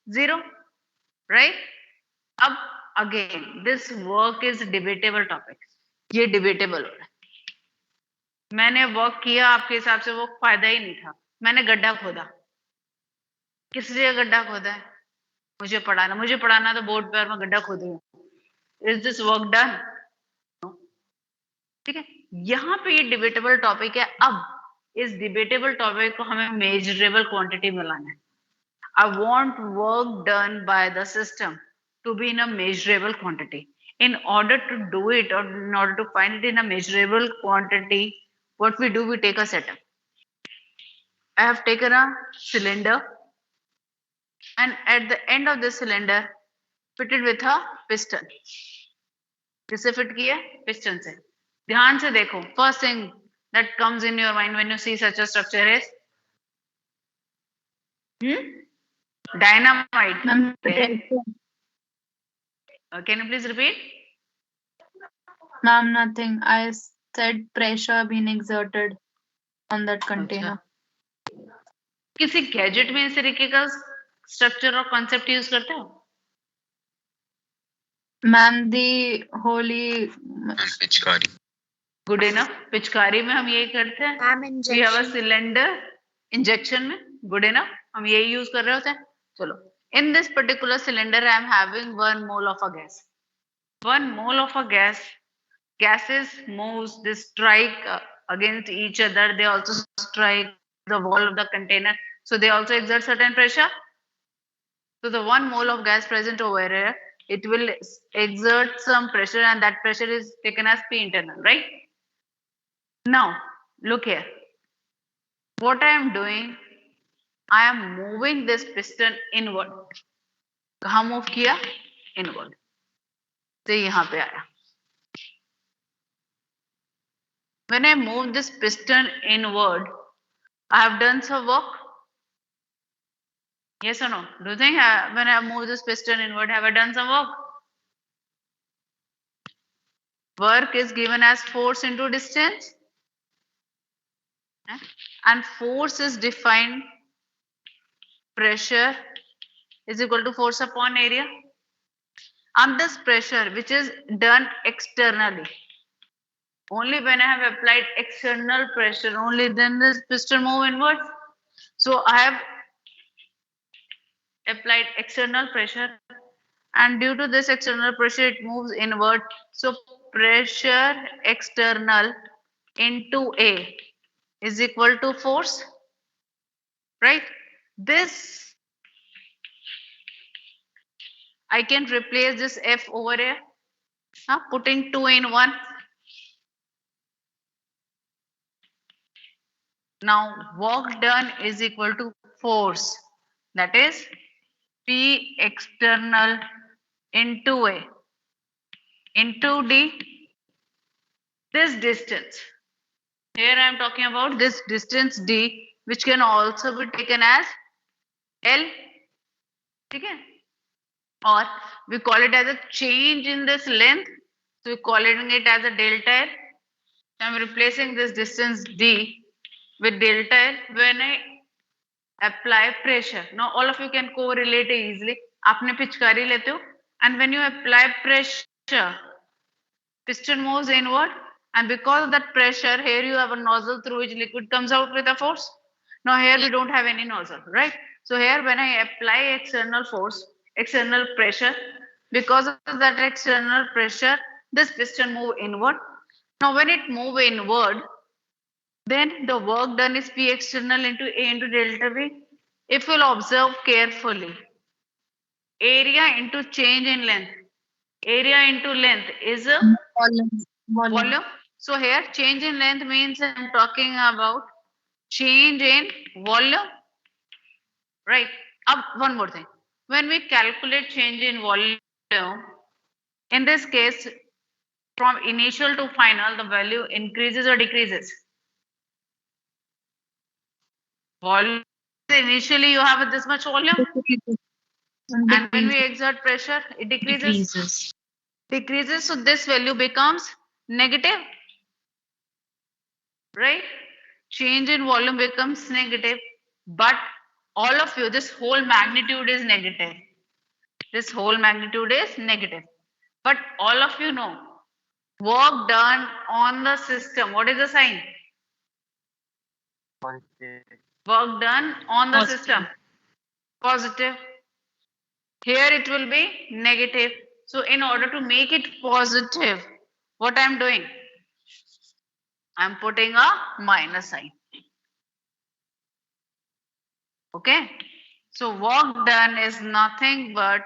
0, right? अब again this work is debatable topic, ये debatable हो रहा है। मैंने वर्क किया, आपके हिसाब से वो फायदा ही नहीं था। मैंने गड्ढा खोदा, किस लिए गड्ढा खोदा है? मुझे पढ़ाना तो बोर्ड पे, और मैं गड्ढा खोदूंगा। Is this work done? ठीक है, यहाँ पे ये डिबेटेबल टॉपिक है। अब इस डिबेटेबल टॉपिक को हमें मेजरेबल क्वांटिटी में लाना है। I want work done by the system to be in a measurable quantity. In order to do it, or in order to find it in a measurable quantity, what we do, we take a setup. I have taken a cylinder, and at the end of this cylinder, fitted with a piston. किससे fit किया? Piston से। ध्यान से देखो, first thing that comes in your mind when you see such a structure is dynamite. Can you please repeat? Ma'am, nothing. I said pressure being exerted on that container. किसी gadget में इस तरीके का structure और concept use करते हो? Ma'am the Holi पिचकारी। Good enough. पिचकारी में हम यही करते हैं। We have a cylinder. Injection में गुड इनफ, हम यही यूज कर रहे होते हैं। चलो, in this particular cylinder I am having 1 mole of a gas. 1 mole of a gases moves, they strike against each other. They also strike the wall of the container, so they also exert certain pressure. So the 1 mole of gas present over here, it will exert some pressure, and that pressure is taken as P internal, right? Now, look here. What I am doing, I am moving this piston inward. कहाँ move किया? Inward. तो यहाँ पे आया. When I move this piston inward, I have done some work. Yes or no? Do you think when I move this piston inward, have I done some work? Work is given as force into distance, and force is defined, pressure is equal to force upon area. And this pressure which is done externally, only when I have applied external pressure, only then this piston move inward. So I have applied external pressure, and due to this external pressure it moves inward. So pressure external into A is equal to force, right? This I can replace this F over here, putting 2 in 1. Now work done is equal to force, that is P external into A into D. This distance, here I am talking about this distance D, which can also be taken as L. Okay? Or we call it as a change in this length, so we calling it as a delta L. So I am replacing this distance D with delta L when I apply pressure. Now all of you can correlate easily. आपने पिचकारी लेते हो, and when you apply pressure, piston moves inward, and because of that pressure, here you have a nozzle through which liquid comes out with a force. Now here we don't have any nozzle, right? So here when I apply external force, external pressure, because of that external pressure, this piston move inward. Now when it move inward, then the work done is P external into A into delta V. If you'll observe carefully, area into change in length, area into length is a volume. So here change in length means I'm talking about change in volume, right? One more thing. When we calculate change in volume, in this case, from initial to final, the value increases or decreases? Volume. Initially, you have this much volume, and when we exert pressure, it decreases. Decreases, so this value becomes negative, right? Change in volume becomes negative, but all of you, this whole magnitude is negative. This whole magnitude is negative. But all of you know, work done on the system. What is the sign? Positive. Work done on the Positive. system. Positive. Here it will be negative. So in order to make it positive, what I'm doing? I'm putting a minus sign. Okay. So work done is nothing but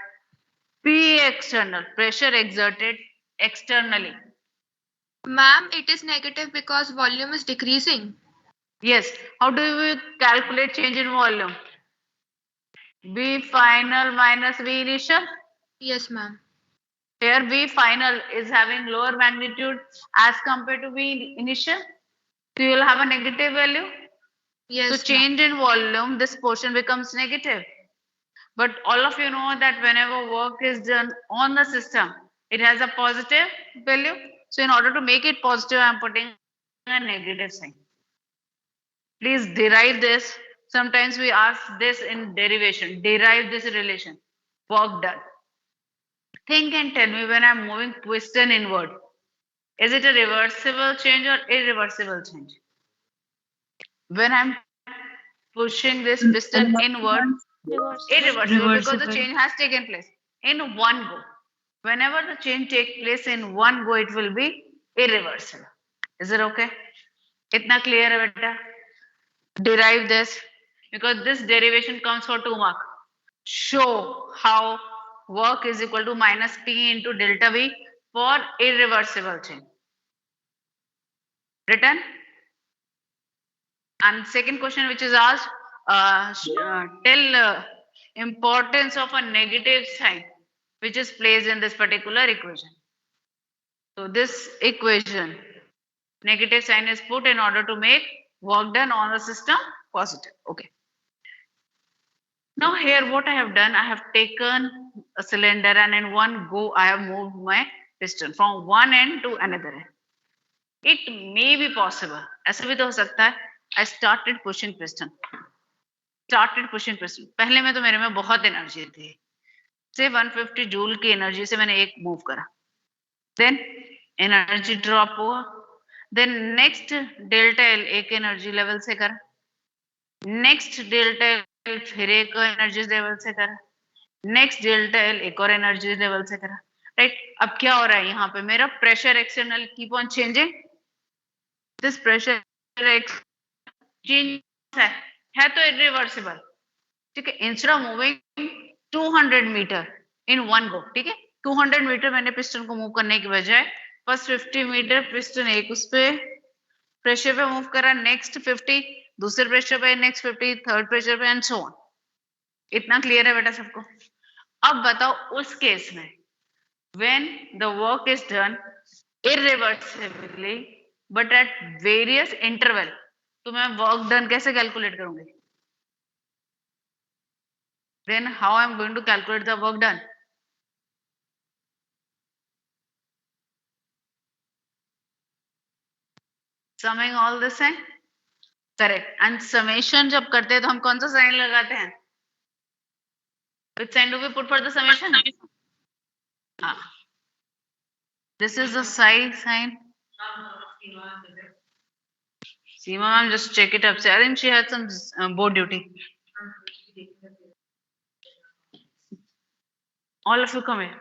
P external, pressure exerted externally. Ma'am, it is negative because volume is decreasing. Yes. How do we calculate change in volume? V final minus V initial. Yes, ma'am. Here V final is having lower magnitude as compared to V initial. So you will have a negative value. Yes, So ma'am. change in volume, this portion becomes negative. But all of you know that whenever work is done on the system, it has a positive value. So in order to make it positive, I am putting a negative sign. Please derive this. Sometimes we ask this in derivation. Derive this relation. Work done. Think and tell me, when I'm moving piston inward, is it a reversible change or irreversible change? When I'm pushing this piston inward, irreversible because the Reversible. change has taken place in one go. Whenever the change takes place in one go, it will be irreversible. Is it okay? Itna clear hai beta? Derive this because this derivation comes for 2 mark. Show how work is equal to minus P into delta V for irreversible change. Written? And second question which is asked, tell importance of a negative sign which is placed in this particular equation. So this equation, negative sign is put in order to make work done on the system positive. Okay. Now here what I have done, I have taken a cylinder and in one go I have moved my piston from one end to another end. It may be possible, ऐसा भी तो हो सकता है, I started pushing piston. पहले में तो मेरे में बहुत एनर्जी थी, से 150 जूल की एनर्जी से मैंने एक मूव करा, देन एनर्जी ड्रॉप हुआ, देन नेक्स्ट डेल्टा एल एक एनर्जी लेवल से करा, नेक्स्ट डेल्टा एल फिर एक एनर्जी लेवल से करा, नेक्स्ट डेल्टा एल एक और एनर्जी लेवल से करा, राइट. अब क्या हो रहा है यहाँ पे, मेरा pressure external keep on changing, this pressure change है तो इरिवर्सिबल, ठीक है. Instead of moving 200 meter in one go, ठीक है, 200 मीटर मैंने पिस्टन को मूव करने की बजाय फर्स्ट 50 मीटर पिस्टन एक उस पे प्रेशर पे मूव करा, नेक्स्ट 50 दूसरे प्रेशर पे, नेक्स्ट 50 थर्ड प्रेशर पे एंड सो ऑन. इतना क्लियर है बेटा सबको? अब बताओ उस केस में when the work is done irreversibly but at various interval, तो मैं वर्क डन कैसे कैलकुलेट करूंगी? Then how I am going to calculate the work done? Summing all this है, correct. And summation जब करते हैं तो हम कौन सा साइन लगाते हैं? Which sign do we put for the summation? हाँ. This is the psi sign. Seema ma'am, just check it up. I think she had some board duty. All of you come here.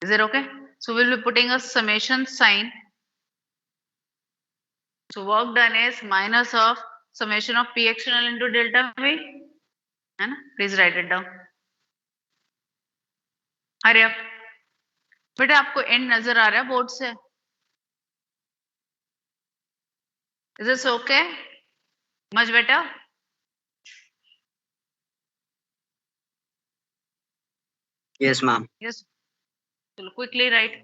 Is it okay? So we'll be putting a summation sign. So work done is minus of summation of P external into delta V. है ना? Please write it down. Hurry up. बेटा आपको and नजर आ रहा है board से? Is this okay? Much better? Yes, ma'am. Yes. So quickly write.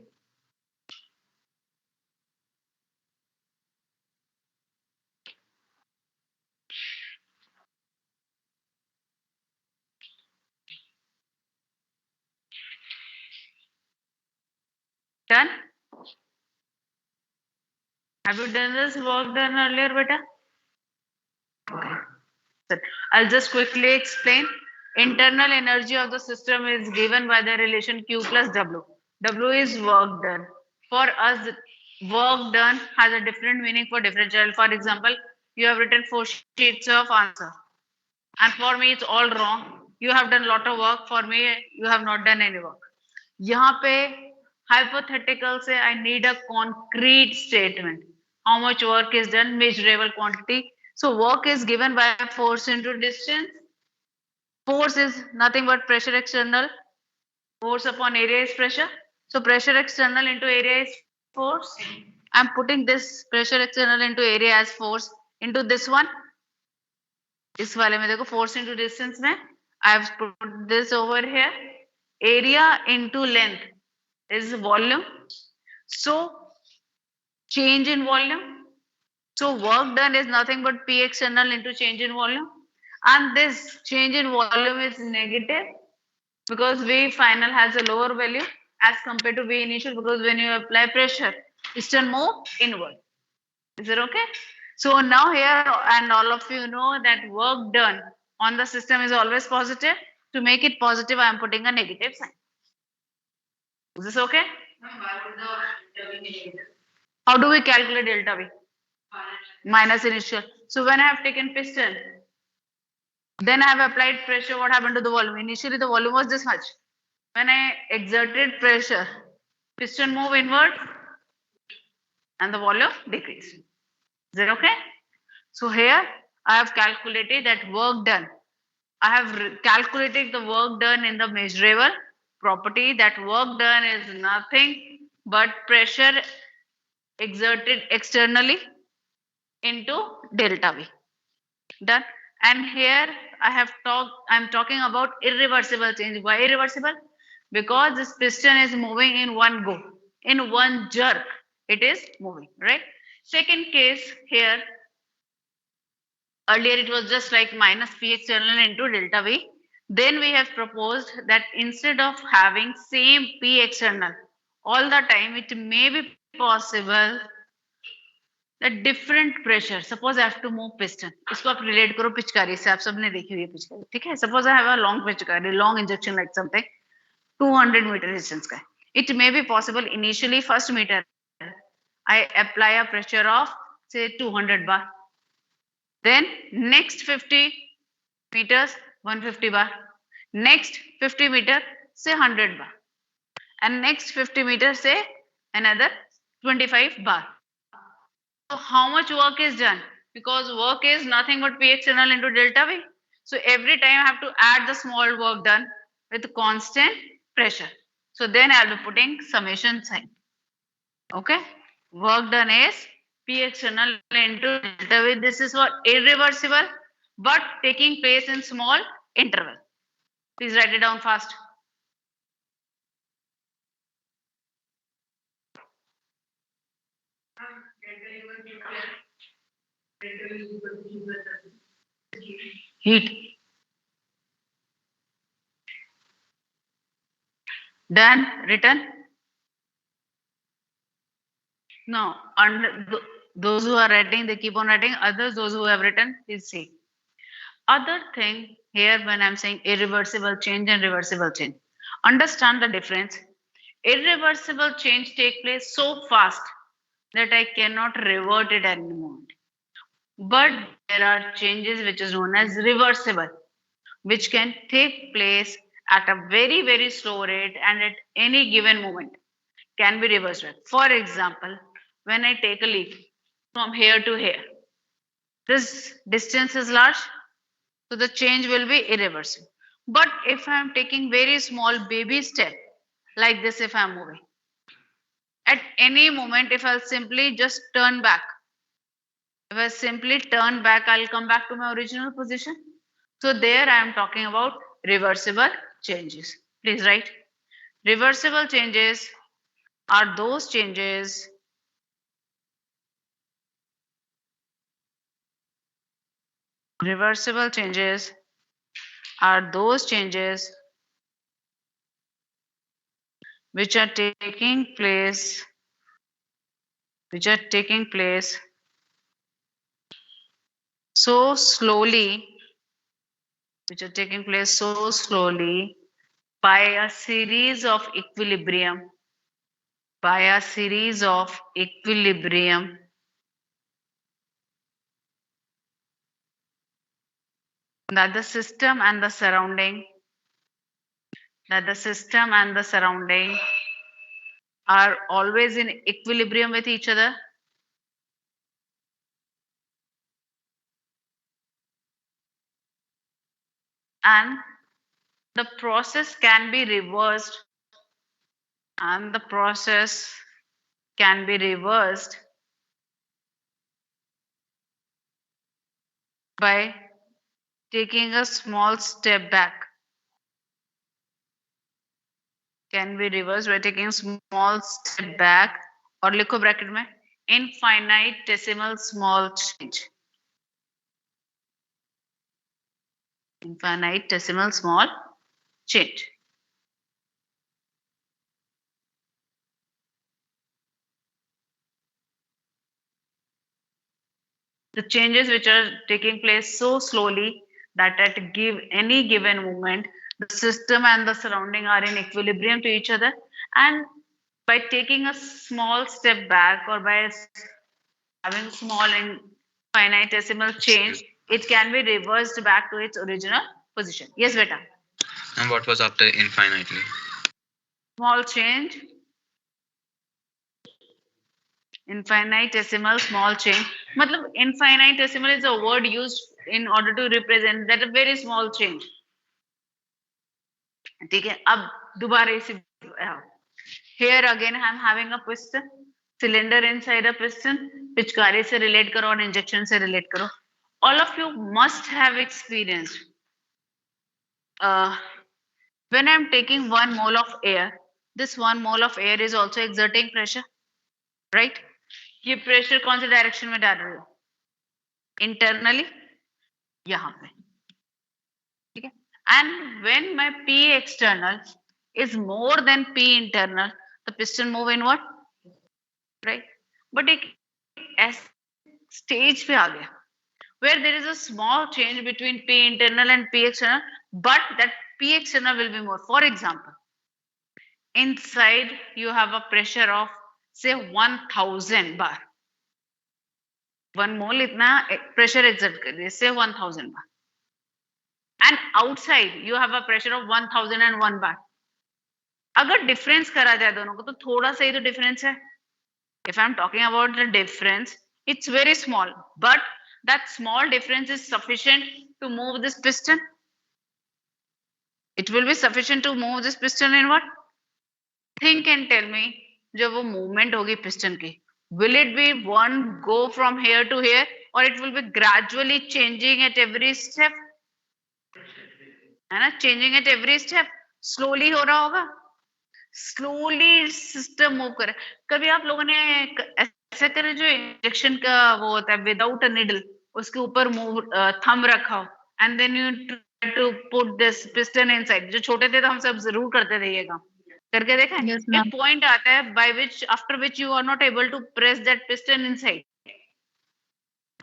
Done? Have you done this work done earlier, beta? Okay. I'll just quickly explain. Internal energy of the system is given by the relation Q plus W. W is work done. For us, work done has a different meaning for different child. For example, you have written 4 sheets of answer, and for me it's all wrong. You have done lot of work. For me, you have not done any work. यहाँ पे hypothetical से I need a concrete statement. How much work is done, measurable quantity. So work is given by force into distance. Force is nothing but pressure external. Force upon area is pressure. So pressure external into area is force. I'm putting this pressure external into area as force into this one. इस वाले में देखो force into distance में I have put this over here. Area into length is volume. So change in volume. So work done is nothing but P external into change in volume. And this change in volume is negative because V final has a lower value as compared to V initial, because when you apply pressure, it still move inward. Is it okay? So now here, and all of you know that work done on the system is always positive. To make it positive, I am putting a negative sign. Is this okay? How do we calculate delta V? Minus initial. So when I have taken piston, then I have applied pressure, what happened to the volume? Initially the volume was this much. When I exerted pressure, piston move inward and the volume decreased. Is that okay? So here I have calculated that work done. I have calculated the work done in the measurable property. That work done is nothing but pressure exerted externally into delta V. Done. And here I'm talking about irreversible change. Why irreversible? Because this piston is moving in one go, in one jerk, it is moving, right? Second case here, earlier it was just like minus P external into delta V. Then we have proposed that instead of having same P external all the time, it may be possible that different pressure. Suppose I have to move piston. इसको आप relate करो पिचकारी से. आप सबने देखी हुई है पिचकारी, ठीक है? Suppose I have a long पिचकारी, long injection like something, 200 meter distance का. It may be possible initially first meter I apply a pressure of say 200 bar. Then next 50 meters 150 bar. Next 50 meter say 100 bar. And next 50 meters say another 25 bar. So how much work is done? Because work is nothing but P external into delta V. So every time I have to add the small work done with constant pressure. So then I'll be putting summation sign. Okay. Work done is P external into delta V. This is what irreversible, but taking place in small interval. Please write it down fast. Heat. Done, written. No, and those who are writing, they keep on writing. Others, those who have written, please see. Other thing here, when I'm saying irreversible change and reversible change, understand the difference. Irreversible change take place so fast that I cannot revert it anymore. But there are changes which is known as reversible, which can take place at a very, very slow rate and at any given moment can be reversed. For example, when I take a leap from here to here, this distance is large, so the change will be irreversible. But if I am taking very small baby step, like this, if I am moving, at any moment, if I'll simply just turn back, if I simply turn back, I'll come back to my original position. So there I am talking about reversible changes. Please write. Reversible changes are those changes reversible changes are those changes which are taking place so slowly which are taking place so slowly by a series of equilibrium, that the system and the surrounding are always in equilibrium with each other, and the process can be reversed by taking a small step back. और लिखो bracket में infinitesimal small change. The changes which are taking place so slowly that at any given moment, the system and the surrounding are in equilibrium to each other, and by taking a small step back or by having small infinitesimal change, it can be reversed back to its original position. Yes, beta. And what was after infinitely? Small change. Infinitesimal small change. मतलब infinitesimal is a word used in order to represent that a very small change. ठीक है, अब दोबारा इसी here again I am having a piston, cylinder inside a piston, पिचकारी से relate करो और injection से relate करो. All of you must have experienced when I am taking 1 mole of air, this 1 mole of air is also exerting pressure, right? ये pressure कौन से direction में डाल रहे हो? इंटरनली यहाँ पे, ठीक है. And when my P external is more than P internal, the piston move inward, right? But एक स्टेज पे आ गया where there is a small change between P internal and P external, but that P external will be more. For example, inside you have a pressure of say 1000 bar. 1 mole इतना pressure exert कर रही है, say 1000 bar. And outside you have a pressure of 1001 bar. अगर difference करा जाए दोनों को तो थोड़ा सा ही तो difference है. If I'm talking about the difference, it's very small, but that small difference is sufficient to move this piston. It will be sufficient to move this piston in what? Think and tell me, जब वो movement होगी piston की, will it be one go from here to here, or it will be gradually changing at every step? है ना, changing at every step, slowly हो रहा होगा, slowly system move करे. कभी आप लोगों ने ऐसा करे जो इंजेक्शन का वो होता है without a needle, उसके ऊपर मूव थंब रखा हो, and then you try to put this piston inside. जो छोटे थे तो हम सब जरूर करते थे ये काम, करके देखा है. Yes, एक ma'am. पॉइंट आता है by which after which you are not able to press that piston inside.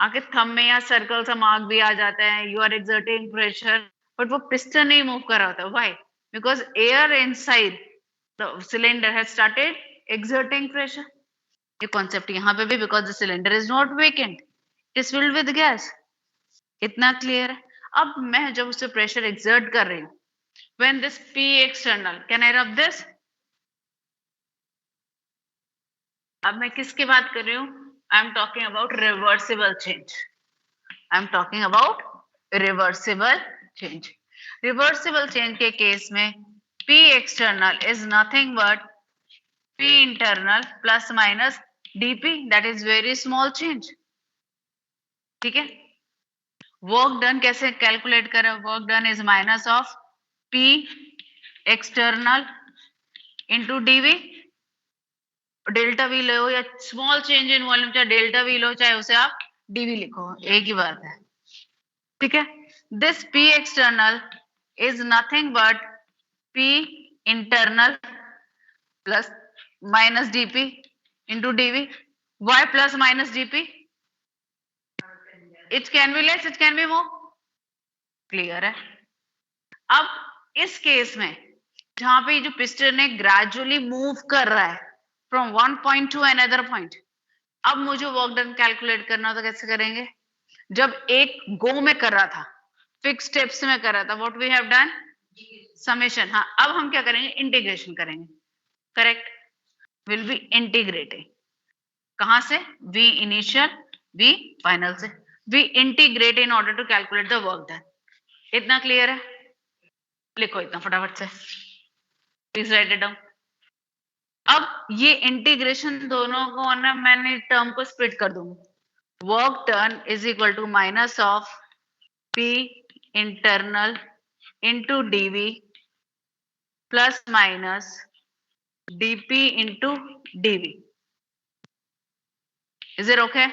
आके थंब में या सर्कल सा मार्क भी आ जाता है, you are exerting pressure, but वो piston नहीं मूव कर रहा होता. Why? Because air inside the cylinder has started exerting pressure. ये concept यहाँ पे भी, because the cylinder is not vacant, it is filled with gas. इतना clear है. अब मैं जब उससे pressure exert कर रही हूँ, when this P external, can I rub this? अब मैं किसकी बात कर रही हूँ? I am talking about reversible change. I am talking about reversible change. Reversible change के केस में P external is nothing but P internal plus minus dP. That is very small change. ठीक है? Work done कैसे calculate करें? Work done is minus of P external into dV. Delta V लो या small change in volume, चाहे delta V लो चाहे उसे आप डीवी लिखो, एक ही बात है. ठीक है. This P external is nothing but P internal plus minus DP into DV. Why plus minus DP? It can be less, it can be more. Clear है? अब इस केस में जहां पे जो पिस्टन है ग्रेजुअली मूव कर रहा है from one point two another point, अब मुझे वर्क डन कैलकुलेट करना तो कैसे करेंगे? जब एक गो में कर रहा था, फिक्स स्टेप्स में कर रहा था, what we have done summation. हाँ, अब हम क्या करेंगे? इंटीग्रेशन करेंगे. Correct, will be integrating. कहां से? v इनिशियल v फाइनल से. we integrate in order to calculate the work done. इतना क्लियर है? लिखो इतना फटाफट से, प्लीज राइट इट डाउन. अब ये इंटीग्रेशन दोनों को ना मैंने टर्म को स्प्लिट कर दूंगी. Work done is equal to minus of p internal into dv plus minus dp into dv. Is it okay?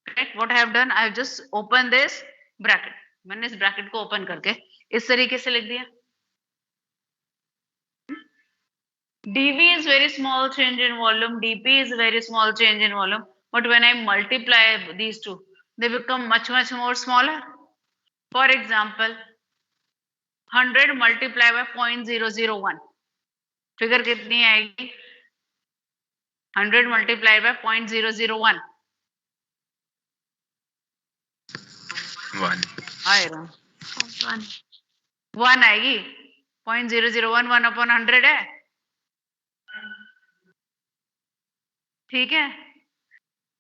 Correct. What I have done, I have just opened this bracket. मैंने इस bracket को open करके इस तरीके से लिख दिया. dv is very small change in volume, dp is very small change in volume, but when I multiply these two, they become much more smaller. For example, 100 multiplied by 0.001, figure कितनी आएगी? 100 multiplied by 0.001. 1. आएगा 1 आएगी. 0.001 1 upon 100 है. ठीक है.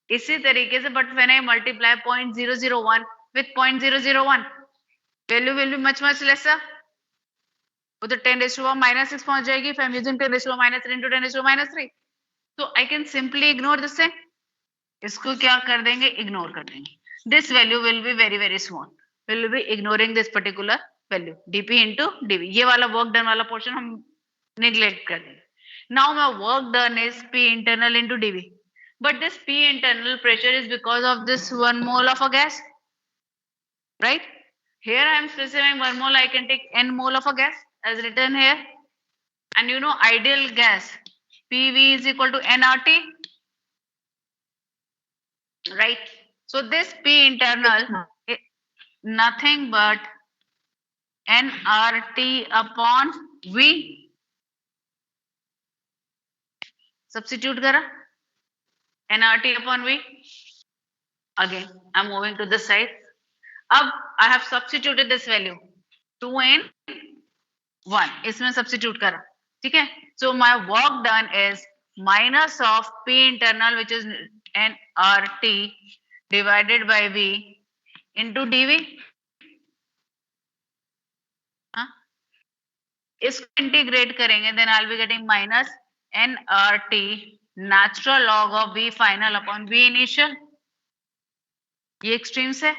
इसी तरीके से but when I multiply 0.001 with 0.001, value will be much lesser. वो तो 10 raised to the minus 6 पहुंच जाएगी if I'm using 10 raised to the minus 3 into 10 raised to the minus 3. So I can simply ignore this thing. इसको क्या कर देंगे? Ignore कर देंगे. This value will be very small. We'll be ignoring this particular value dp into dv. ये वाला work done वाला portion हम नेग्लेक्ट कर देंगे. Now my work done is p internal into dv, but this p internal pressure is because of this 1 mole of a gas, right? Here I am specifying 1 mole. I can take n mole of a gas as written here, and you know ideal gas PV is equal to nRT, right? So this P internal is nothing but nRT upon V. Substitute करा nRT upon V. Again, I'm moving to this side. अब I have substituted this value 2 in 1. इसमें substitute करा. ठीक है. So my work done is minus of P internal, which is nRT divided by V into dV. हाँ? इसको integrate करेंगे, then I'll be getting minus nRT natural log of V final upon V initial. ये extremes है.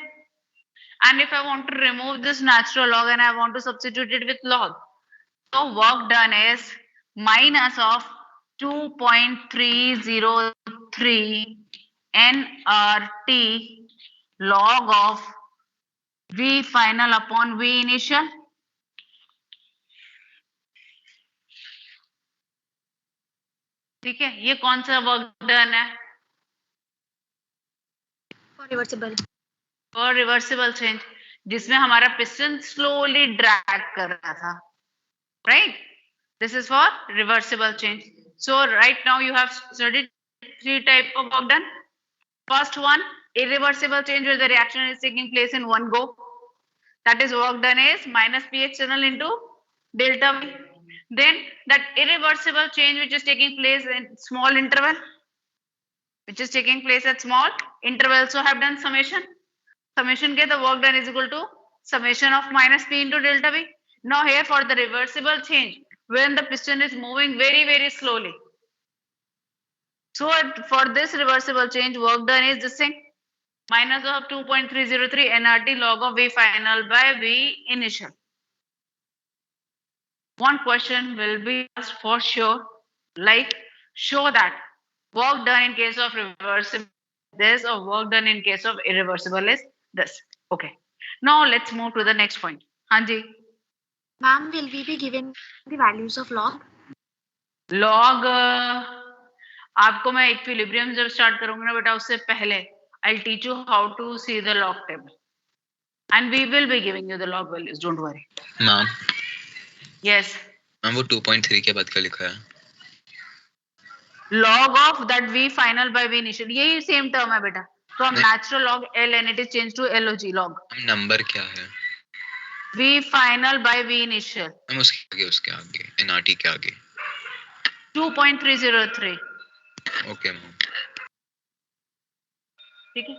And if I want to remove this natural log and I want to substitute it with log, so work done is minus of 2.303 nRT log of V final upon V initial. ठीक है. ये कौन सा work done है? और reversible change, जिसमें हमारा piston slowly drag कर रहा था, right? This is for reversible change. So right now you have studied 3 type of work done. First one, irreversible change where the reaction is taking place in one go. That is work done is minus P external into delta V. Then that irreversible change which is taking place in small interval, which is taking place at small interval. So have done summation. Summation के the work done is equal to summation of minus P into delta V. Now here for the reversible change, when the piston is moving very slowly. So for this reversible change, work done is this thing, minus of 2.303 nRT log of V final by V initial. One question will be asked for sure, like show that work done in case of reversible this or work done in case of irreversible is this. Okay. Now let's move to the next point. Hanji. Ma'am, will we be given the values of log? Log आपको मैं equilibrium जब start करूंगा ना बेटा, उससे पहले I'll teach you how to see the log table, and we will be giving you the log values. Don't worry. Ma'am Yes. Ma'am वो 2.3 के बाद क्या लिखा है? Log of that v final by v initial. यही same term है बेटा. From natural log L and it is changed to log log. Ma'am number क्या है? V final by v initial. Ma'am उसके आगे NRT के आगे 2.303. Okay ma'am. ठीक है.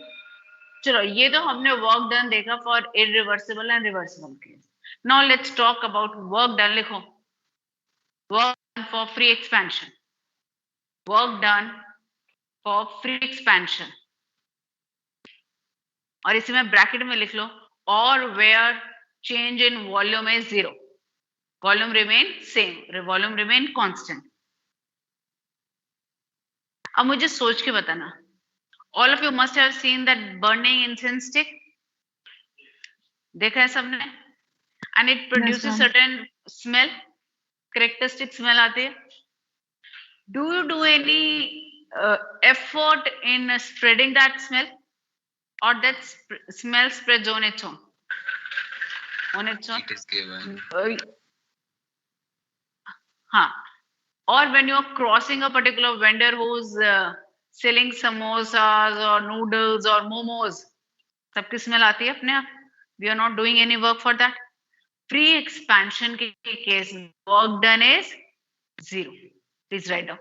चलो ये तो हमने वर्क डन देखा for irreversible and reversible case. Now let's talk about work done. लिखो work done for free expansion. Work done for free expansion और इसी में ब्रैकेट में लिख लो और where change in volume is 0. Volume remain same, volume remain constant. अब मुझे सोच के बताना. All of you must have seen that burning incense stick. देखा है सबने? And it produces ma'am. certain smell, characteristic smell आती है. Do you do any effort in spreading that smell, or that smell spreads on its own? On its own. It is given. हाँ. Or when you are crossing a particular vendor who's selling samosas or noodles or momos, सबकी smell आती है अपने आप. We are not doing any work for that. Free expansion के case work done is 0. Please write down.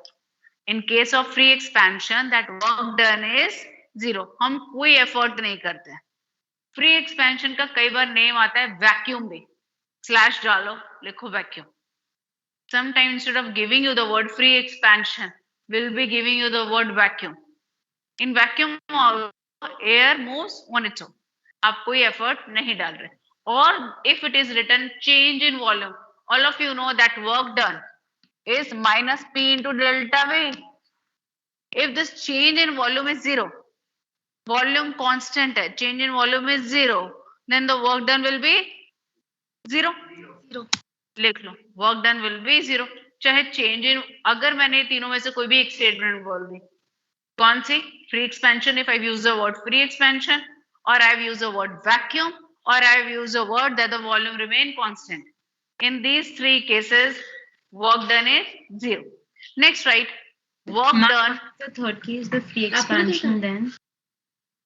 In case of free expansion, that work done is 0. हम कोई effort नहीं करते. Free expansion का कई बार name आता है vacuum भी. Slash डालो, लिखो vacuum. Sometimes instead of giving you the word free expansion, we'll be giving you the word vacuum. In vacuum, air moves on its own. आप कोई effort नहीं डाल रहे. Or if it is written change in volume, all of you know that work done is minus P into delta V. If this change in volume is 0, volume constant है, change in volume is 0, then the work done will be 0. लिख लो work done will be 0. चाहे change in, अगर मैंने तीनों में से कोई भी एक स्टेटमेंट बोल दी, कौन सी? Free expansion if I've used the word free expansion, or I've used the word vacuum, or I've used the word that the volume remain constant. In these three cases, work done is 0. Next, right? Work done. The third case, the free expansion, then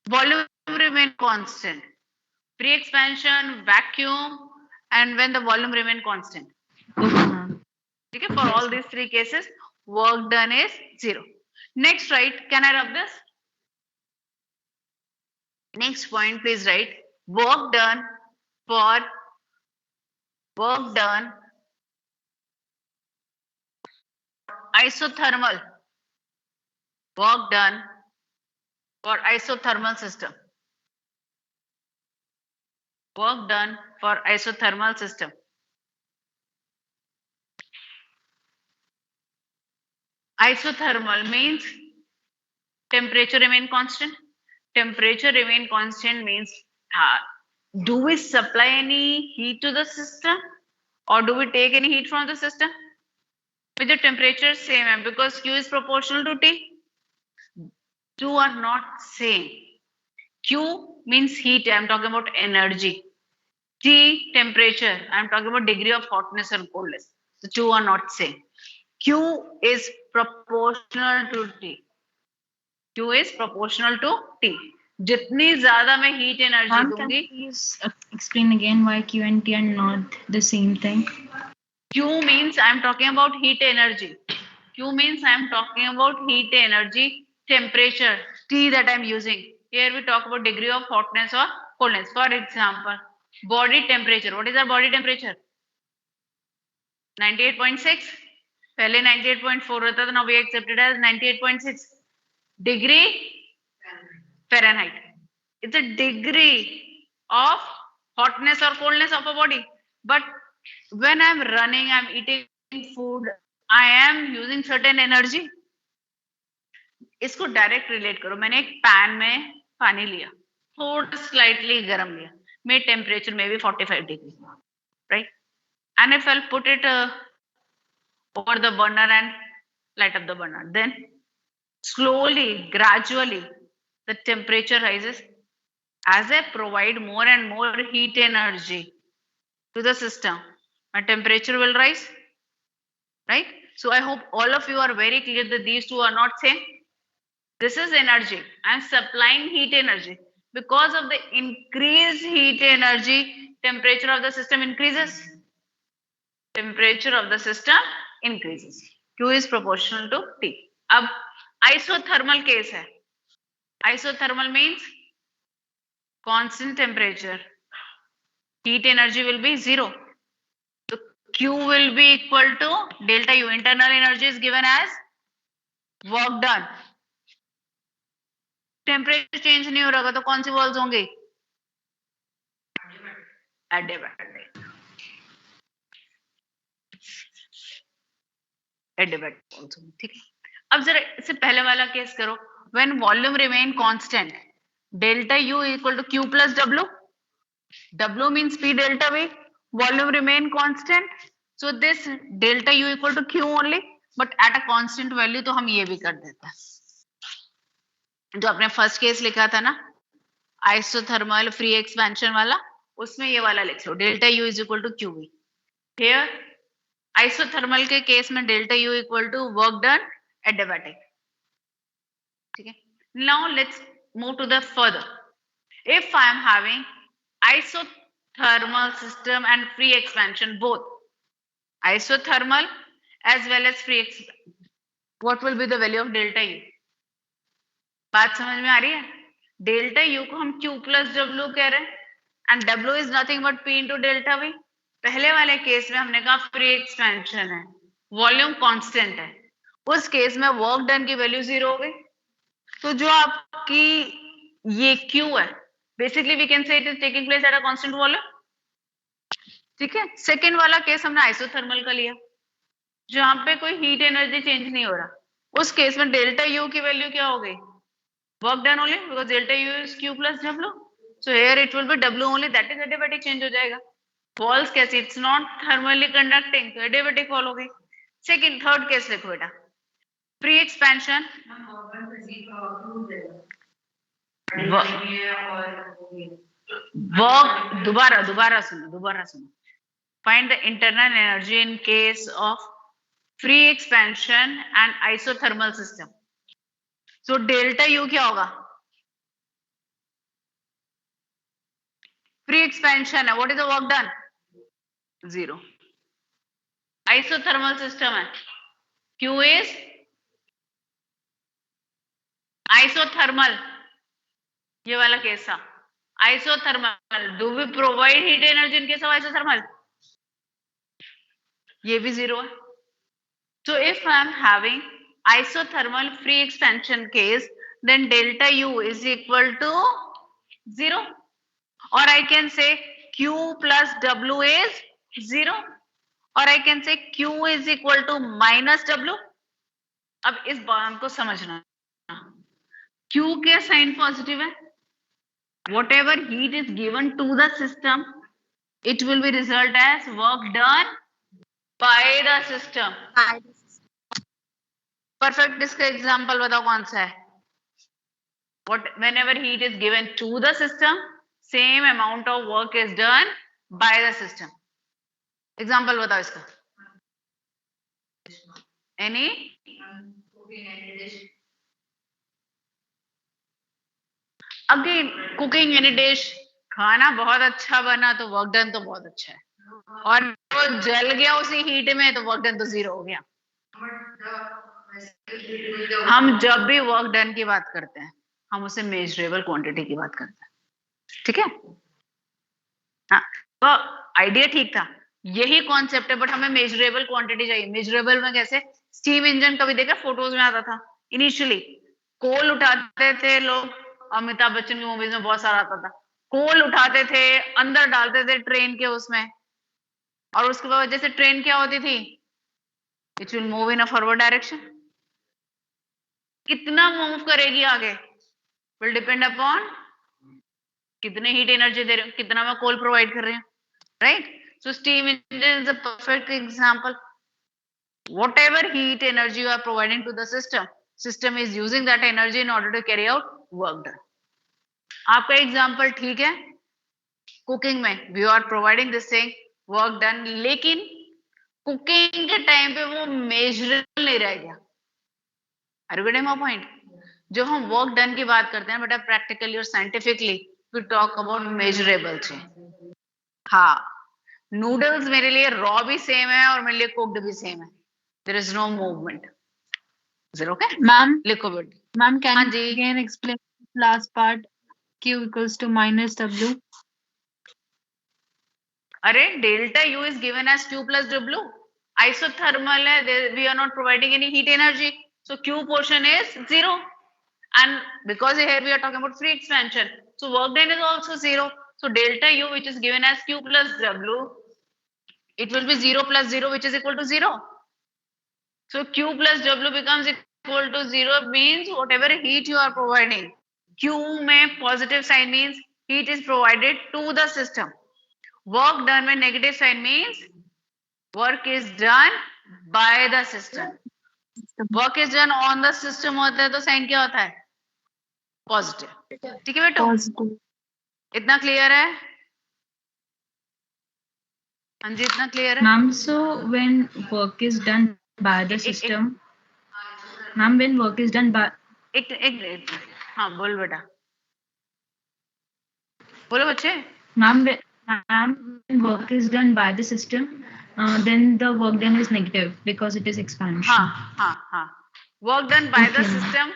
Volume remain constant. Free expansion, vacuum, and when the volume remain constant. okay, ma'am. Okay, for all these three cases, work done is 0. Next, right? Can I rub this? Next point, please write work done for isothermal. Work done for isothermal system. Work done for isothermal system. Isothermal means temperature remain constant. Temperature remain constant means do we supply any heat to the system, or do we take any heat from the system? With the temperature same, because Q is proportional to T. Two are not same. Q means heat, I am talking about energy. T, temperature, I am talking about degree of hotness and coldness. The two are not same. Q is proportional to T. Q is proportional to T. जितनी ज्यादा मैं heat energy Ma'am, दूंगी. can you please explain again why Q and T are not the same thing? Q means I am talking about heat energy. Q means I am talking about heat energy. Temperature, T that I am using. Here we talk about degree of hotness or coldness. For example, body temperature. What is our body temperature? 98.6. पहले 98.4 होता था. Now we accept it as 98.6. Degree Fahrenheit. It's a degree of hotness or coldness of a body. But when I'm running, I'm eating food, I am using certain energy. इसको direct relate करो. मैंने एक pan में पानी लिया, थोड़ा slightly गर्म लिया, मेरे टेम्परेचर में भी 45 degree, right? And if I put it over the burner and light up the burner, then slowly, gradually the temperature rises. As I provide more and more heat energy to the system, my temperature will rise, right? So I hope all of you are very clear that these two are not same. This is energy. I'm supplying heat energy. Because of the increased heat energy, temperature of the system increases. Temperature of the system increases. Q is proportional to T. अब isothermal case है. Isothermal means constant temperature. Heat energy will be 0. So Q will be equal to delta U. Internal energy is given as work done. Temperature change नहीं हो रहा तो कौन सी walls होंगे? Adiabatic walls होंगे. ठीक है. अब जरा इससे पहले वाला केस करो. When volume remain constant, delta U equal to Q plus W. W means P delta V. Volume remain constant, so this delta U equal to Q only, but at a constant value. तो हम ये भी कर देते हैं जो आपने first case लिखा था ना, आइसोथर्मल फ्री एक्सपेंशन वाला, उसमें ये वाला लिख लो, delta U is equal to Q V. Here isothermal के केस में delta U equal to work done adiabatic. ठीक है. Now let's move to the further. If I am having isothermal system and free expansion both, isothermal as well as free expansion, what will be the value of delta U? बात समझ में आ रही है? Delta you को हम Q plus W कह रहे हैं and W is nothing but P into delta we. पहले वाले केस में हमने कहा फ्री एक्सपेंशन है, वॉल्यूम कांस्टेंट है, उस केस में वर्क डन की वैल्यू 0 हो गई. तो जो आपकी ये Q है, basically we can say it is taking place at a constant volume. ठीक है. सेकेंड वाला केस हमने आइसोथर्मल का लिया जहां पे कोई हीट एनर्जी चेंज नहीं हो रहा. उस केस में डेल्टा यू की वैल्यू क्या हो गई? Work done only because delta U is Q plus W. So here it will be W only, that is adiabatic change हो जाएगा. False case, it's not thermally conducting, तो adiabatic fall हो गई. Second, third case लिखो बेटा. Free expansion. Work दोबारा सुनो. Find the internal energy in case of free expansion and isothermal system. So delta U क्या होगा? फ्री एक्सपेंशन है, what is the work done? 0. Isothermal system है, Q इज आइसोथर्मल. ये वाला केस था isothermal. Do we provide heat energy in case of isothermal? ये भी 0 है. So if I am having isothermal free expansion case, then delta U is equal to 0, or I can say Q plus W is 0, or I can say Q is equal to minus W. अब इस बात को समझना, Q के sign positive है, whatever heat is given to the system, it will be result as work done by the system. Perfect. इसका example बताओ कौन सा है? Whenever heat is given to the system, same amount of work is done by the system. Example बताओ इसका. Any? Again, cooking any dish. खाना बहुत अच्छा बना तो वर्क डन तो बहुत अच्छा है, और वो जल गया उसी हीट में तो वर्क डन तो 0 हो गया. हम जब भी वर्क डन की बात करते हैं हम उसे मेजरेबल क्वांटिटी की बात करते हैं. ठीक है. हाँ, तो आइडिया ठीक था, यही कॉन्सेप्ट है, बट हमें मेजरेबल क्वांटिटी चाहिए. मेजरेबल में कैसे? स्टीम इंजन कभी देखा? फोटोज में आता था. इनिशियली कोल उठाते थे लोग, अमिताभ बच्चन की मूवीज में बहुत सारा आता था. कोल उठाते थे, अंदर डालते थे ट्रेन के उसमें, और उसके बाद जैसे ट्रेन क्या होती थी, it will move in a forward direction. कितना मूव करेगी आगे विल डिपेंड अपॉन कितने हीट एनर्जी दे रहे हो, कितना मैं कोल प्रोवाइड कर रही हूँ. Right. So steam engine is a perfect example. Whatever heat energy you are providing to the system is using that energy in order to carry out work done. आपका example ठीक है, कुकिंग में we are providing this thing work done, लेकिन cooking के time पे वो measurable नहीं रह गया। Are you getting my point? जब हम वर्क डन की बात करते हैं बेटा प्रैक्टिकली और scientifically we talk about measurable change. हाँ, नूडल्स मेरे लिए रॉ भी सेम है और मेरे लिए कुक्ड भी सेम है, there is no movement. Is it okay? Ma'am, लिखो बेटी। ma'am, can हाँ you जी, again explain last part? Q equals to minus W. अरे delta U is given as Q plus W. Isothermal है, we are not providing any heat energy, so Q portion is 0. And because here we are talking about free expansion, so work done is also 0. So delta U, which is given as Q plus W, it will be 0 plus 0, which is equal to 0. So Q plus W becomes equal to 0, means whatever heat you are providing, Q में positive sign means heat is provided to the system. Work done with negative sign means work is done by the system. Work is done on the system होता है तो sign क्या होता है? Positive. ठीक है बेटो, Positive. इतना क्लियर है? हाँ जी, इतना क्लियर है? Ma'am, so when work is done by the system, ma'am, when work is done by, एक हाँ बोल बेटा, बोलो बच्चे। ma'am, when work is done by the system, then the work done is negative because it is expansion. हाँ, work done by the Okay, ma'am. System,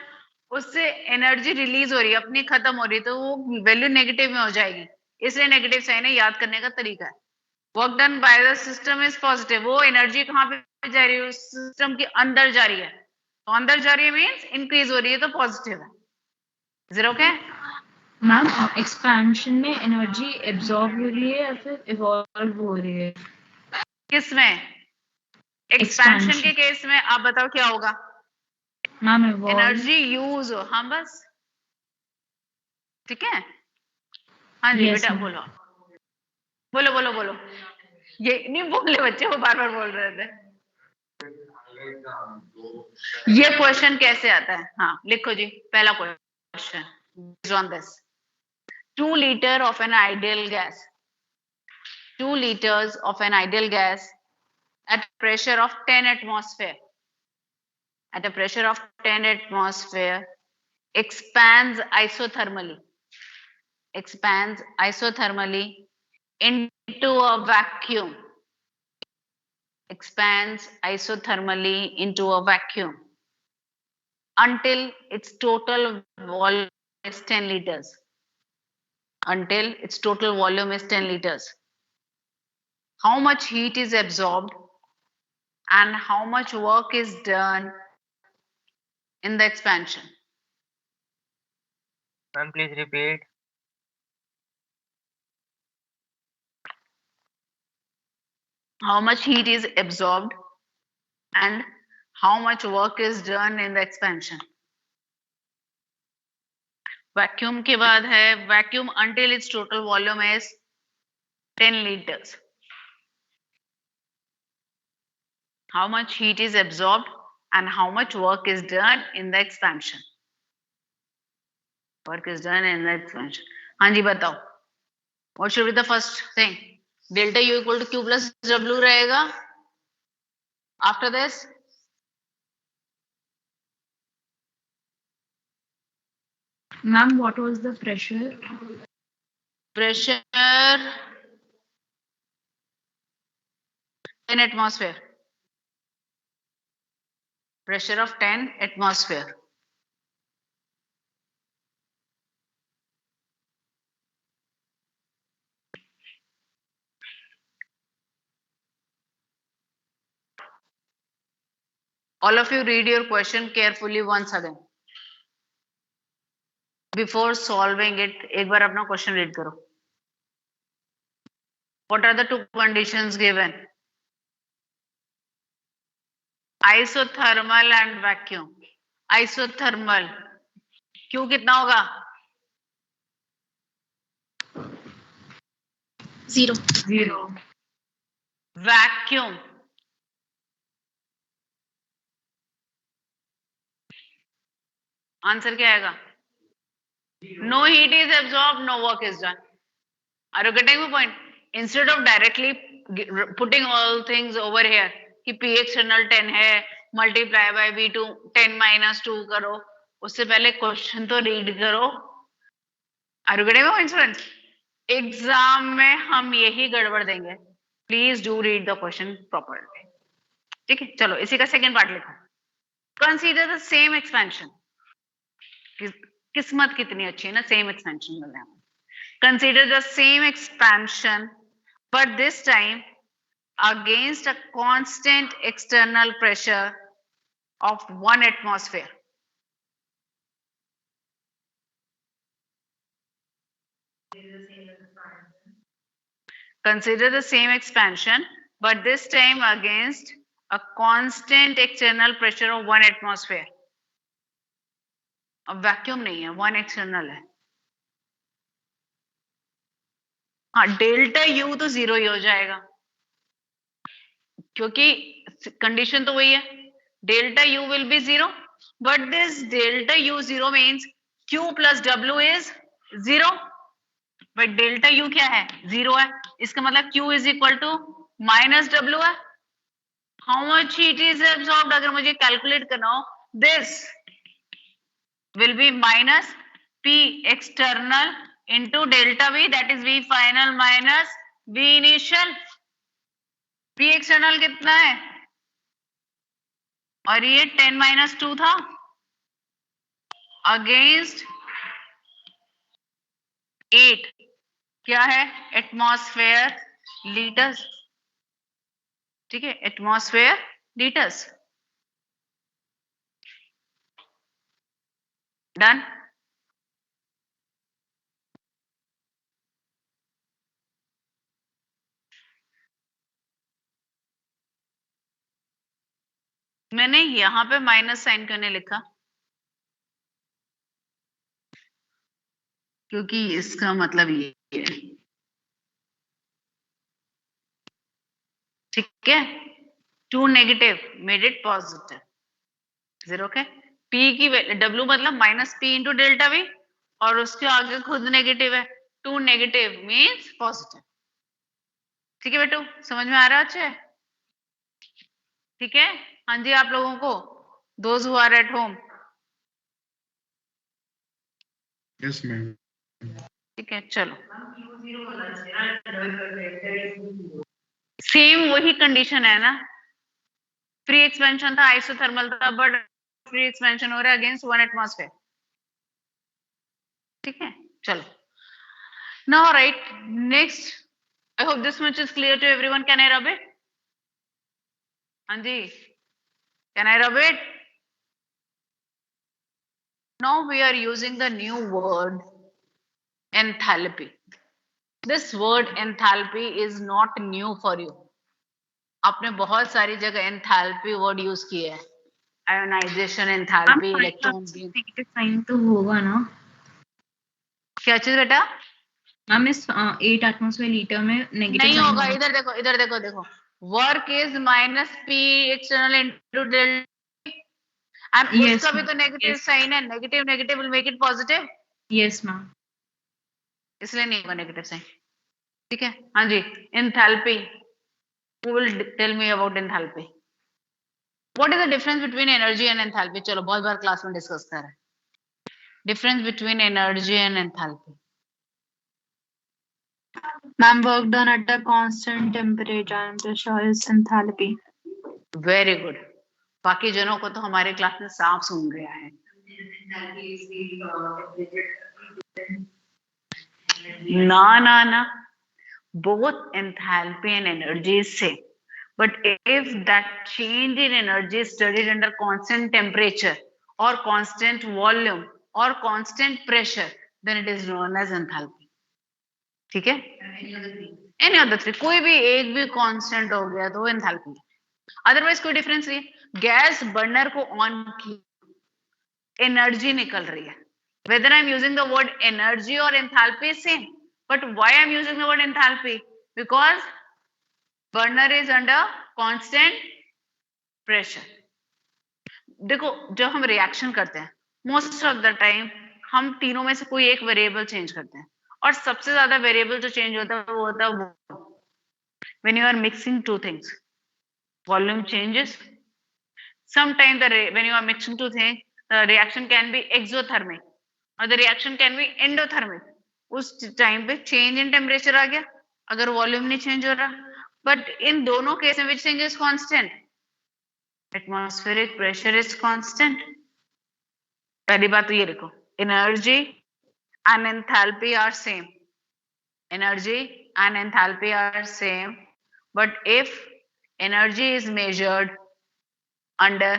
उससे energy release हो रही है, अपनी खत्म हो रही है, तो वो वैल्यू नेगेटिव में हो जाएगी, इसलिए नेगेटिव साइन है, याद करने का तरीका है। Work done by the system is positive, वो एनर्जी कहाँ पे जा रही है? उस सिस्टम के अंदर जा रही है, तो अंदर जा रही है मीन्स इंक्रीज हो रही है, तो पॉजिटिव है। Is it okay? Ma'am, expansion में energy absorb हो रही है या फिर evolve हो रही है? किसमें? एक्सपेंशन के केस में आप बताओ क्या होगा? Ma'am, evolve. एनर्जी यूज हो, हाँ बस, ठीक है। हाँ जी Yes, बेटा, ma'am. बोलो बोलो बोलो बोलो, ये नहीं बोले बच्चे, वो बार बार बोल रहे थे। ये क्वेश्चन कैसे आता है? हाँ लिखो जी, पहला question based on this. 2 liter of an ideal gas, 2 liters of an ideal gas at pressure of 10 atmosphere, at a pressure of 10 atmosphere expands isothermally into a vacuum, expands isothermally into a vacuum until its total volume is 10 liters, until its total volume is 10 liters. How much heat is absorbed and how much work is done in the expansion? Ma'am, please repeat. How much heat is absorbed and how much work is done in the expansion? Vacuum के बाद है vacuum until its total volume is 10 liters. How much heat is absorbed and how much work is done in the expansion? Work is done in the expansion. हाँ जी बताओ. What should be the first thing? Delta U equal to Q plus W रहेगा. After this, Ma'am, what was the pressure? pressure in atmosphere. Pressure of 10 atmosphere. All of you read your question carefully once again. Before solving it, एक बार अपना question read करो. What are the two conditions given? Isothermal and vacuum. Isothermal. Q कितना होगा? 0. 0. Vacuum. Answer क्या आएगा? No heat is absorbed, no work is done. Are you getting my point? Instead of directly putting all things over here कि P external 10 है multiply by V2 10 minus 2 करो, उससे पहले question तो रीड करो. Are you getting my point, friends? Exam में हम यही गड़बड़ देंगे. Please do read the question properly. ठीक है, चलो इसी का सेकंड पार्ट लिखो. Consider the same expansion. किस्मत कितनी अच्छी है ना, सेम एक्सपेंशन मिल रहा है. Consider the same expansion, but this time against a constant external pressure of 1 atmosphere. Consider the same expansion, but this time against a constant external pressure of 1 atmosphere. अब vacuum नहीं है, 1 external है. हाँ, delta U तो 0 ही हो जाएगा क्योंकि condition तो वही है. Delta U will be 0, but this delta U 0 means Q plus W is 0. But delta U क्या है, 0 है. इसका मतलब Q is equal to minus W है. How much heat is absorbed अगर मुझे कैलकुलेट करना हो, this will be minus P external into delta V, that is V final minus V initial. P external कितना है और ये 10 minus 2 था against 8 क्या है, एटमॉस्फेयर लीटर्स. ठीक है, एटमॉस्फेयर लीटर्स. डन. मैंने यहां पे माइनस साइन क्यों नहीं लिखा, क्योंकि इसका मतलब ये है. ठीक है, 2 नेगेटिव मेड इट पॉजिटिव. 0 के P की W मतलब minus P into delta V और उसके आगे खुद नेगेटिव है. 2 नेगेटिव मीन्स पॉजिटिव. ठीक है बेटू, समझ में आ रहा है? ठीक है. हाँ जी, आप लोगों को, those who are at home. Yes ma'am. ठीक है, चलो सेम वही कंडीशन है ना. फ्री एक्सपेंशन था, आइसोथर्मल था, बट फ्री एक्सपेंशन हो रहा है अगेंस्ट 1 एटमॉस्फेयर. ठीक है, चलो. Now write next. I hope this much is clear to everyone. Can I rub it? हाँ जी, can I rub it? Now we are using the new word enthalpy. This word enthalpy is not new for you. आपने बहुत सारी जगह enthalpy word use किया है. Ionization, enthalpy, electron beam. Negative sign तो होगा ना. क्या चीज बेटा? मैम इस 8 एटमॉस्फेयर लीटर में नेगेटिव नहीं होगा. इधर देखो, इधर देखो, देखो. Work is minus P external into delta. Yes, उसका भी तो ma'am. Negative Yes. साइन है. Negative negative will make it positive, yes ma'am. इसलिए नहीं होगा नेगेटिव साइन. ठीक है, हाँ जी. Enthalpy, who will tell me about enthalpy? What is the difference between energy and enthalpy? चलो बहुत बार क्लास में डिस्कस कर रहे हैं. Difference between energy and enthalpy. Ma'am, work done at a constant temperature and pressure is enthalpy. Very good. बाकी जनों को तो हमारे क्लास में साफ सुन गया है. ना ना ना, both enthalpy and energy is same. But if that change in energy is studied under constant temperature or constant volume or constant pressure, then it is known as enthalpy. ठीक है? Any other three, कोई भी एक भी constant हो गया तो enthalpy. Otherwise कोई difference नहीं. गैस बर्नर को ऑन की, एनर्जी निकल रही है. Whether I'm using the word energy or enthalpy is same. But why I'm using the word enthalpy? Because burner is under constant pressure. देखो, जब हम रिएक्शन करते हैं, most of the time हम तीनों में से कोई एक वेरिएबल चेंज करते हैं, और सबसे ज्यादा वेरिएबल जो चेंज होता है वो होता है when you are mixing two things, volume changes. Sometimes when you are mixing two things, the reaction can be exothermic or the reaction can be endothermic. उस टाइम पे चेंज इन टेम्परेचर आ गया अगर volume नहीं change हो रहा. But in दोनों case में which thing is constant? Atmospheric pressure is constant. पहली बात तो ये लिखो, energy and enthalpy are same. Energy and enthalpy are same, but if energy is measured under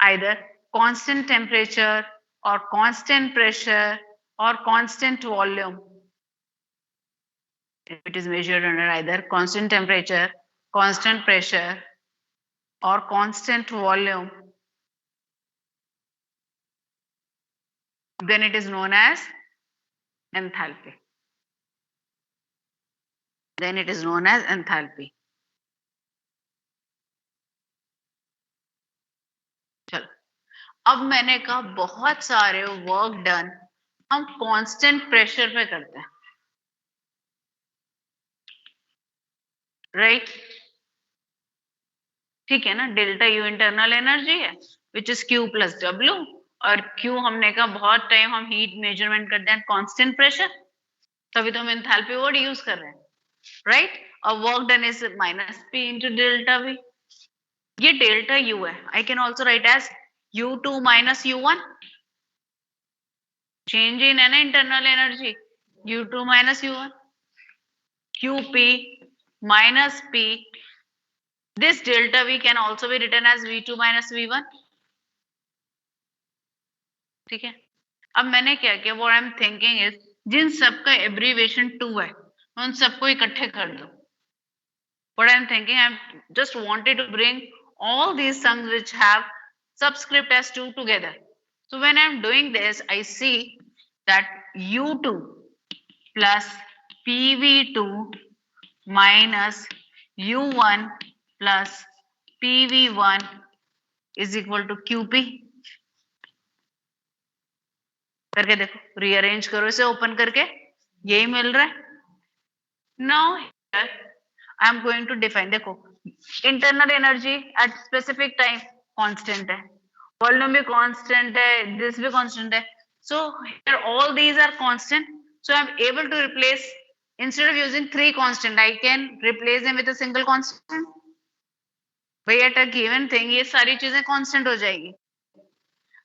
either constant temperature or constant pressure or constant volume, if it is measured under either constant temperature, constant pressure or constant volume, then it is known as enthalpy. Then it is known as enthalpy. चलो, अब मैंने कहा बहुत सारे work done हम constant pressure पे करते हैं, राइट? ठीक है ना. डेल्टा यू इंटरनल एनर्जी है which is Q plus W, और क्यू हमने कहा बहुत टाइम हम हीट मेजरमेंट करते हैं कांस्टेंट प्रेशर, तभी तो हम एंथैल्पी वर्ड यूज कर रहे हैं, राइट? और work done is minus P into delta V. ये डेल्टा यू है. I can also write as U2 minus U1. Change in है ना internal energy, U2 minus U1. QP minus P. This delta V can also be written as V2 minus V1. ठीक है. अब मैंने क्या किया, what I'm thinking is, जिन सबका abbreviation 2 है उन सबको इकट्ठे कर दो. What I'm thinking, I just wanted to bring all these sums which have subscript as 2 together. So when I'm doing this, I see that U2 plus PV2 minus U1 plus PV1 is equal to QP. करके देखो, rearrange करो इसे open करके, यही मिल रहा है. Now here I am going to define. देखो, internal energy at specific time constant है, वॉल्यूम भी कांस्टेंट है, दिस भी कांस्टेंट है. So here all these are constant. So I am able to replace, instead of using 3 constant, I can replace them with a single constant. By at a given thing, ये सारी चीजें constant हो जाएगी,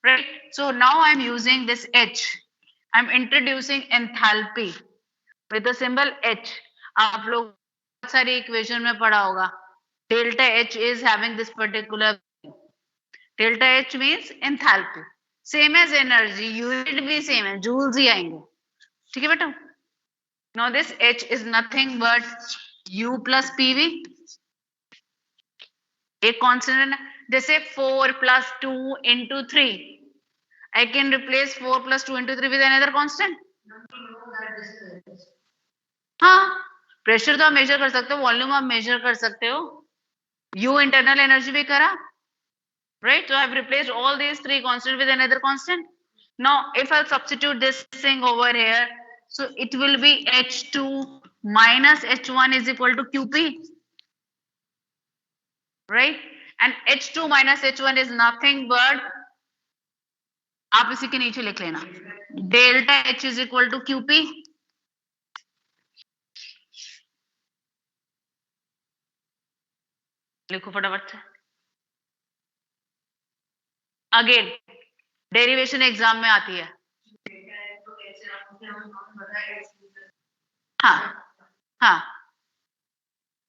right? So now I'm using this H. I'm introducing enthalpy with the symbol H. आप लोग बहुत सारी equation में पढ़ा होगा. Delta H is having this particular. Delta H means enthalpy. Same as energy, unit भी same है, joules ही आएंगे. ठीक है बेटा? Now this H is nothing but U plus PV. एक constant है. जैसे 4 plus 2 into 3. I can replace 4 plus 2 into 3 with another constant. हाँ, प्रेशर तो आप मेजर कर सकते हो, वॉल्यूम आप मेजर कर सकते हो, U इंटरनल एनर्जी भी करा, right? So I have replaced all these 3 constant with another constant. Now if I'll substitute this thing over here, so it will be H2 minus H1 is equal to QP, right? And H2 minus H1 is nothing but, आप इसी के नीचे लिख लेना, delta H is equal to QP. लिखो फटाफट से. Again derivation exam में आती है. हाँ हाँ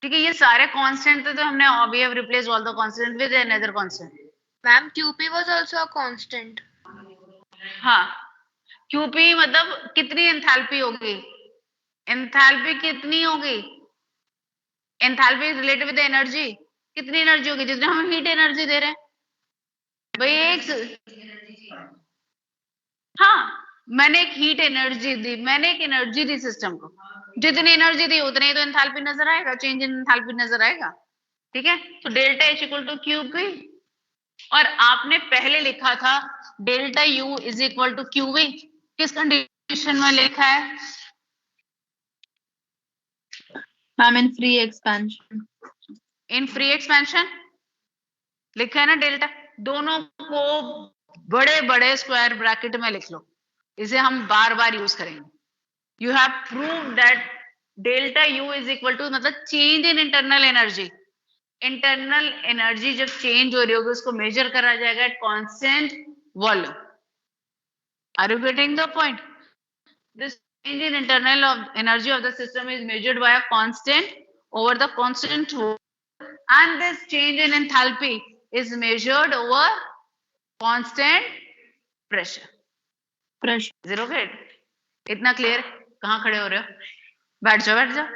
ठीक है. ये सारे कांस्टेंट थे तो हमने अभी have replace all the constant with another constant. Ma'am, QP was also a constant. हाँ, QP मतलब कितनी एंथैल्पी होगी, एंथैल्पी कितनी होगी, एंथैल्पी रिलेटेड विद एनर्जी, कितनी एनर्जी होगी जितने हम हीट एनर्जी दे रहे हैं भाई. एक हाँ, मैंने एक हीट एनर्जी दी, मैंने एक एनर्जी दी सिस्टम को, जितनी एनर्जी दी उतने ही तो एंथैल्पी नजर आएगा, चेंज इन एंथैल्पी नजर आएगा. ठीक है. तो delta H equal to QP. और आपने पहले लिखा था delta U is equal to QV, किस कंडीशन में लिखा है? Ma'am in free expansion. In free expansion लिखा है ना डेल्टा। दोनों को बड़े बड़े स्क्वायर ब्रैकेट में लिख लो, इसे हम बार बार यूज करेंगे। You have prove that delta U is equal to मतलब change in internal energy. Internal energy जब चेंज हो रही होगी उसको मेजर करा जाएगा at constant volume. Are you getting the point? This change in internal energy of the system is measured by a constant over the constant volume, and this change in enthalpy is measured over constant pressure. Is it okay? इतना clear? कहाँ खड़े हो रहे हो? बैठ जाओ बैठ जाओ।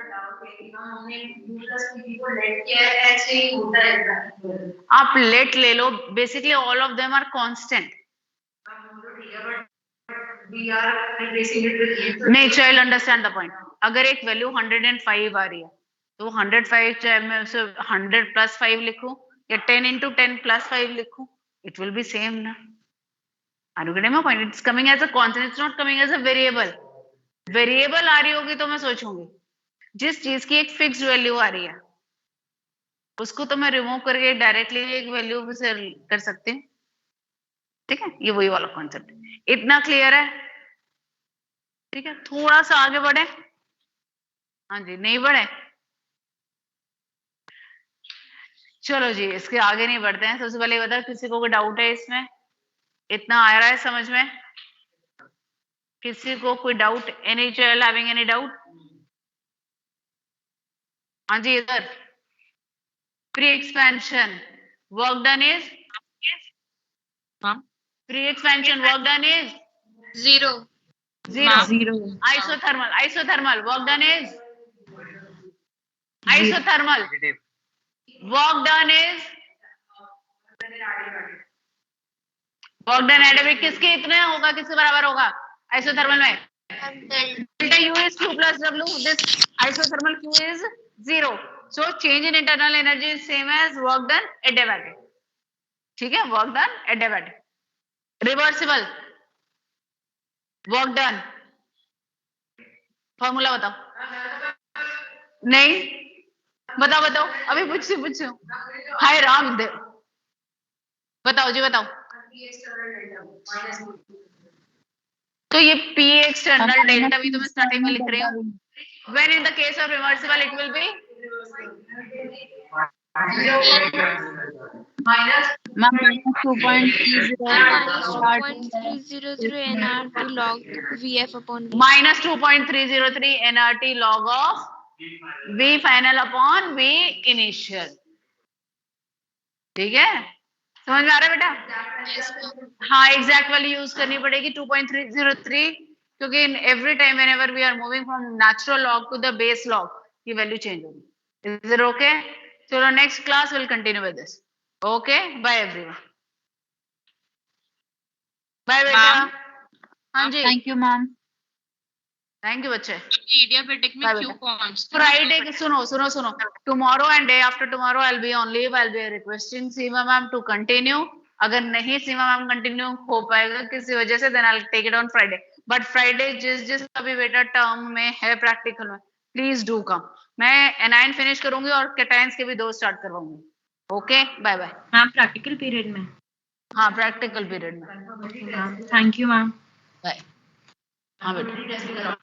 आप लेट ले लो, basically all of them are constant. नहीं, चाइल्ड अंडरस्टैंड द पॉइंट। अगर एक वैल्यू 105 आ रही है तो 105 चाहे मैं उसे 100 प्लस 5 लिखूं या 10 into 10 प्लस 5 लिखूं, इट विल बी सेम ना। Are you getting my point? It's coming as a constant, it's not coming as a variable. Variable आ रही होगी तो मैं सोचूंगी, जिस चीज की एक फिक्स्ड वैल्यू आ रही है उसको तो मैं रिमूव करके डायरेक्टली एक वैल्यू से कर सकती हूँ। ठीक है, ये वही वाला कॉन्सेप्ट। इतना क्लियर है? ठीक है, थोड़ा सा आगे बढ़े। हाँ जी, नहीं बढ़े? चलो जी, इसके आगे नहीं बढ़ते हैं। सबसे पहले बता, किसी को कोई डाउट है इसमें? इतना आ रहा है समझ में? किसी को कोई doubt? Any child having any doubt? हाँ जी, इधर pre expansion work done is pre expansion work done is 0. zero. Isothermal work done is isothermal work done is work done adiabatic किसके इतने होगा, किसके बराबर होगा आइसोथर्मल में? Delta U is Q plus W, this isothermal Q is 0, so change in internal energy is same as work done adiabatic. ठीक है, work done adiabatic. Reversible work done formula बताओ। नहीं बताओ बताओ, अभी पूछो। हाय रामदेव, बताओ जी बताओ। तो ये P एक्सटर्नल डेल्टा भी तो मैं स्टार्टिंग में लिख रही हूँ। When in the case of reversible it will be minus 2.30 -2.300 log VF upon V. minus 2.303 nRT log of V final upon V initial। ठीक है, समझ में आ रहा है बेटा? हाँ, एग्जैक्ट वैल्यू यूज करनी पड़ेगी 2.303, क्योंकि in every time whenever we are moving from natural log to the base log ये वैल्यू चेंज होगी। Is it okay? चलो next class will continue with this. Okay, bye everyone. Bye बेटा। हाँ जी, thank you ma'am. Thank you बच्चे। Adiabatic में Q constant. Friday सुनो tomorrow and day after tomorrow I will be on leave. I will be requesting Seema ma'am to continue. अगर नहीं सीमा ma'am continue हो पाएगा किसी वजह से, then I will take it on Friday. But Friday जिस अभी बेटा टर्म में है प्रैक्टिकल में, प्लीज डू कम। मैं एनाइन फिनिश करूंगी और कैटायंस के भी 2 स्टार्ट करवाऊंगी। Okay, bye bye ma'am. Practical period में? हाँ, प्रैक्टिकल पीरियड में। Thank you ma'am. बाय। हाँ बेटा।